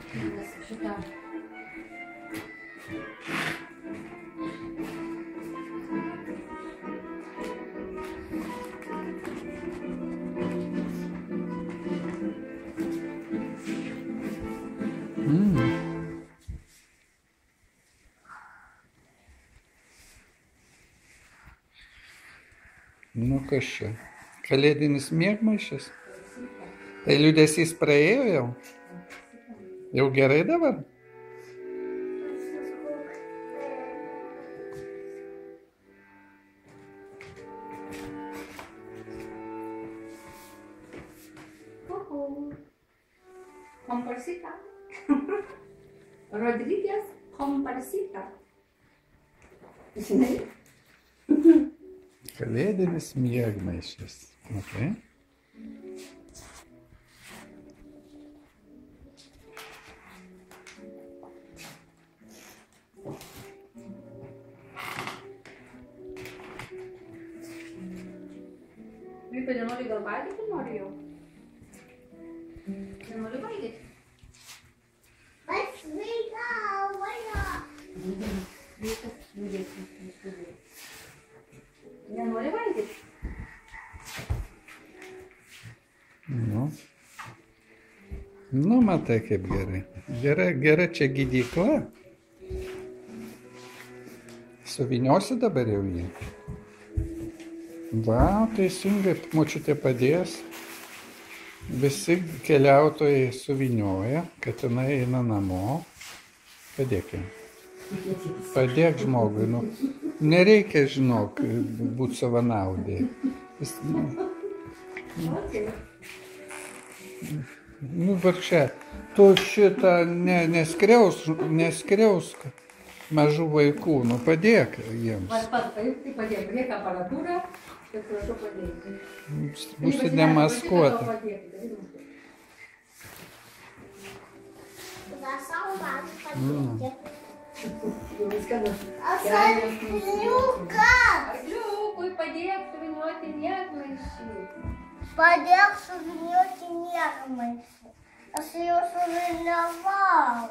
Šitą. Nu kas čia? Kalėdinis miegmaišis? Tai liūdesys praėjo jau? Jau gerai dabar? Comparsita. Rodriguez Comparsita. Žinai? Kalėdinis miegmaišis. Okay. Vyko nenori gal valgyti, nori jau? Nenori valgyti? Nenori valgyti? Nu, matai kaip gerai. Gera čia gydykla. Suviniosi dabar jau jį. Va, teisingai, močiutė padės. Visi keliautojai suvinioja, kad jinai eina namo. Padėk jam. Padėk žmogui. Nu, nereikia, žinok, būti savanaudai. Nu, vargšė, tu šitą neskriausk mažų vaikų, nu padėk jiems. Tai padėk, liek aparatūrą, kad prašau padėti. Būsi demaskuota. Arliukui padėk suvinioti miegmaišį. Padėk suvinioti miegmaišį. Aš jau suviniavau.